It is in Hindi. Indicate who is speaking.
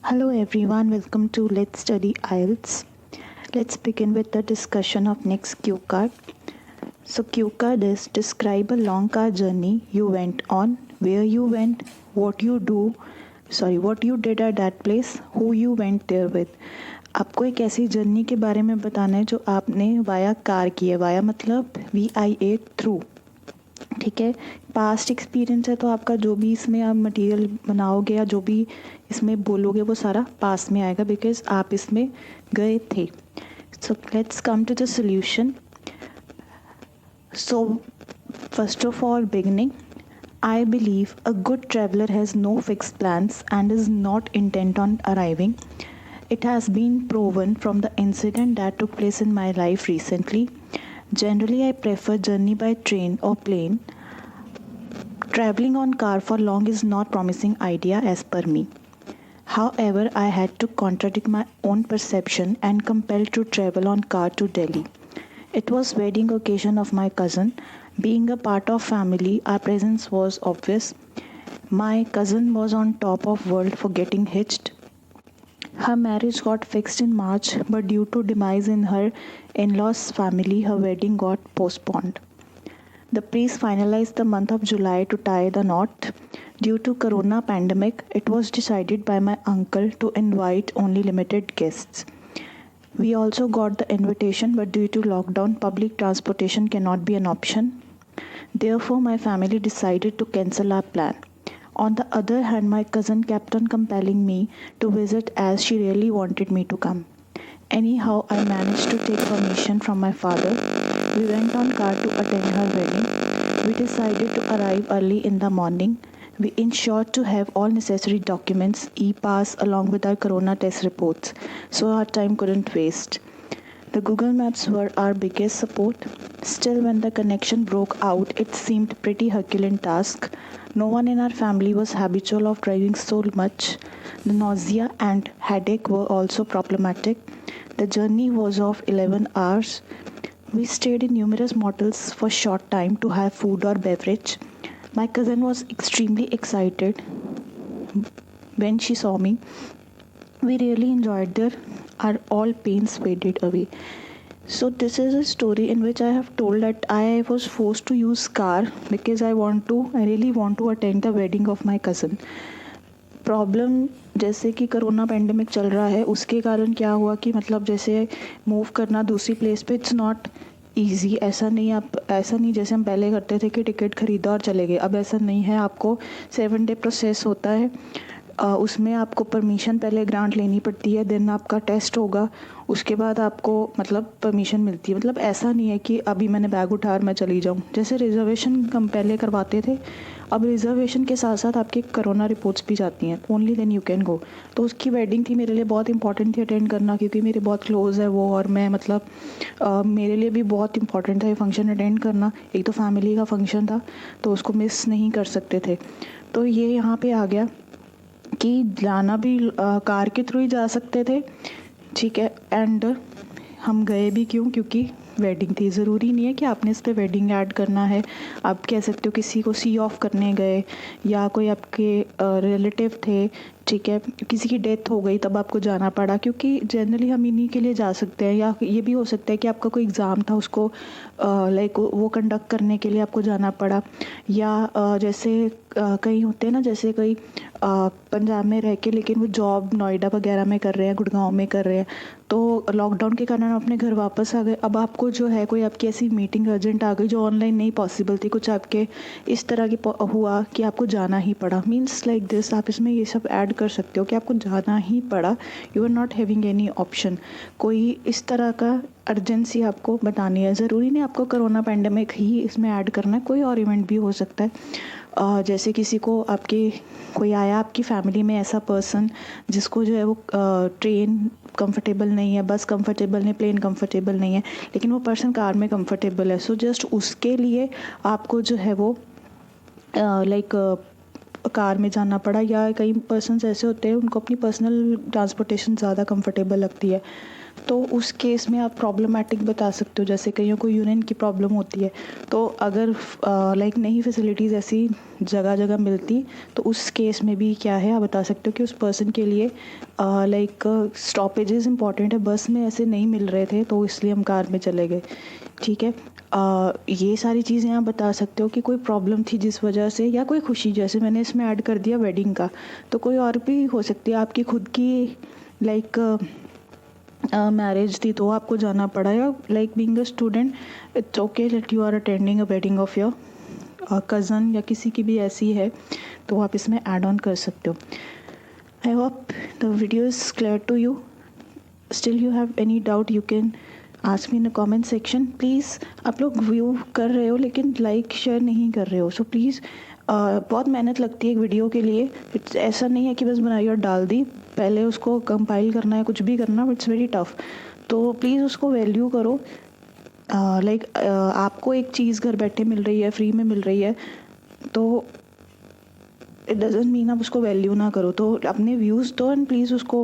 Speaker 1: Hello everyone, welcome to Let's Study IELTS. Let's begin with the discussion of next cue card. So cue card is describe a long car journey you went on, where you went, what you did at that place, who you went there with. आपको एक ऐसी जर्नी के बारे में बताना है जो आपने वाया कार की है. वाया मतलब VIA थ्रू. ठीक है. पास्ट एक्सपीरियंस है तो आपका जो भी इसमें आप मटेरियल बनाओगे या जो भी इसमें बोलोगे वो सारा पास में आएगा बिकॉज आप इसमें गए थे. So let's come to the solution. So first of all beginning, I believe a good traveler has no fixed plans and is not intent on arriving. It has been proven from the incident that took place in my life recently. Generally, I prefer journey by train or plane. Traveling on car for long is not promising idea as per me. However, I had to contradict my own perception and compelled to travel on car to Delhi. It was wedding occasion of my cousin. Being a part of family, our presence was obvious. My cousin was on top of world for getting hitched. Her marriage got fixed in March, but due to demise in her in-laws' family, her wedding got postponed. The priest finalized the month of July to tie the knot. Due to corona pandemic, it was decided by my uncle to invite only limited guests. We also got the invitation, but due to lockdown, public transportation cannot be an option. Therefore, my family decided to cancel our plan. On the other hand, my cousin kept on compelling me to visit as she really wanted me to come. Anyhow, I managed to take permission from my father. We went on car to attend her wedding. We decided to arrive early in the morning. We ensured to have all necessary documents, e-pass along with our corona test reports, so our time couldn't waste. The Google Maps were our biggest support. Still, when the connection broke out, it seemed pretty Herculean task. No one in our family was habitual of driving so much. The nausea and headache were also problematic. The journey was of 11 hours. We stayed in numerous motels for short time to have food or beverage. My cousin was extremely excited when she saw me. We really enjoyed there. Our all pains faded away. So this is a story in which I have told that I was forced to use car because I really want to attend the wedding of my cousin. Problem जैसे कि कोरोना पेंडेमिक चल रहा है उसके कारण क्या हुआ कि मतलब जैसे मूव करना दूसरी प्लेस पे इट्स नॉट ईजी. ऐसा नहीं जैसे हम पहले करते थे कि टिकट खरीदा और चले गए. अब ऐसा नहीं है. आपको 7 डे प्रोसेस होता है. उसमें आपको परमिशन पहले ग्रांट लेनी पड़ती है. देन आपका टेस्ट होगा. उसके बाद आपको मतलब परमिशन मिलती है. मतलब ऐसा नहीं है कि अभी मैंने बैग उठा और मैं चली जाऊँ. जैसे रिजर्वेशन हम पहले करवाते थे, अब रिजर्वेशन के साथ साथ आपकी कोरोना रिपोर्ट्स भी जाती हैं. Only then you can go. तो उसकी वेडिंग थी, मेरे लिए बहुत इंपॉर्टेंट थी अटेंड करना क्योंकि मेरे बहुत क्लोज़ है वो. और मैं मतलब मेरे लिए भी बहुत इंपॉर्टेंट था ये फंक्शन अटेंड करना. एक तो फैमिली का फंक्शन था तो उसको मिस नहीं कर सकते थे. तो ये यहाँ पे आ गया कि जाना भी कार के थ्रू ही जा सकते थे. ठीक है. एंड हम गए भी क्यों? क्योंकि वेडिंग थी. ज़रूरी नहीं है कि आपने इस पर वेडिंग ऐड करना है. आप कह सकते हो किसी को सी ऑफ करने गए या कोई आपके रिलेटिव थे. ठीक है. किसी की डेथ हो गई तब आपको जाना पड़ा, क्योंकि जनरली हम इन्हीं के लिए जा सकते हैं. या ये भी हो सकता है कि आपका कोई एग्ज़ाम था उसको लाइक वो कंडक्ट करने के लिए आपको जाना पड़ा. या जैसे कई होते हैं ना, जैसे कोई पंजाब में रह के लेकिन वो जॉब नोएडा वगैरह में कर रहे हैं, गुड़गांव में कर रहे हैं, तो लॉकडाउन के कारण अपने घर वापस आ गए. अब आपको जो है कोई आपकी ऐसी मीटिंग अर्जेंट आ गई जो ऑनलाइन नहीं पॉसिबल थी, कुछ आपके इस तरह की हुआ कि आपको जाना ही पड़ा. Means like this. आप इसमें ये सब ऐड कर सकते हो कि आपको जाना ही पड़ा. You are not having any option. कोई इस तरह का अर्जेंसी आपको बतानी है. ज़रूरी नहीं आपको कोरोना पेंडेमिक ही इसमें ऐड करना है. कोई और इवेंट भी हो सकता है. जैसे किसी को आपके कोई आया आपकी फैमिली में ऐसा पर्सन जिसको जो है वो ट्रेन कंफर्टेबल नहीं है, बस कंफर्टेबल नहीं, प्लेन कंफर्टेबल नहीं है, लेकिन वो पर्सन कार में कंफर्टेबल है. सो जस्ट उसके लिए आपको जो है वो लाइक कार में जाना पड़ा. या कई पर्सन्स ऐसे होते हैं उनको अपनी पर्सनल ट्रांसपोर्टेशन ज़्यादा कंफर्टेबल लगती है. तो उस केस में आप प्रॉब्लमेटिक बता सकते हो, जैसे कईयों को यूरिन की प्रॉब्लम होती है, तो अगर लाइक नई फैसिलिटीज़ ऐसी जगह जगह मिलती तो उस केस में भी क्या है आप बता सकते हो कि उस पर्सन के लिए लाइक स्टॉपेजेस इंपॉर्टेंट है, बस में ऐसे नहीं मिल रहे थे तो इसलिए हम कार में चले गए। ठीक है, ये सारी चीज़ें आप बता सकते हो कि कोई प्रॉब्लम थी जिस वजह से, या कोई खुशी, जैसे मैंने इसमें ऐड कर दिया वेडिंग का, तो कोई और भी हो सकती है आपकी खुद की लाइक मैरिज थी तो आपको जाना पड़ा, या like being a student it's okay that you are attending a wedding of your cousin या किसी की भी ऐसी है, तो आप इसमें ऐड ऑन कर सकते हो। I hope the video is clear to you. Still you have any doubt you can ask me in the comment section. Please आप लोग व्यू कर रहे हो लेकिन लाइक शेयर नहीं कर रहे हो, सो प्लीज़ बहुत मेहनत लगती है एक वीडियो के लिए। इट्स ऐसा नहीं है कि बस बनाई और डाल दी, पहले उसको कंपाइल करना है, कुछ भी करना, इट्स वेरी टफ। तो प्लीज़ उसको वैल्यू करो। लाइक आपको एक चीज़ घर बैठे मिल रही है, फ्री में मिल रही है, तो इट डजेंट मीन आप उसको वैल्यू ना करो। तो अपने व्यूज़ दो एंड प्लीज़ उसको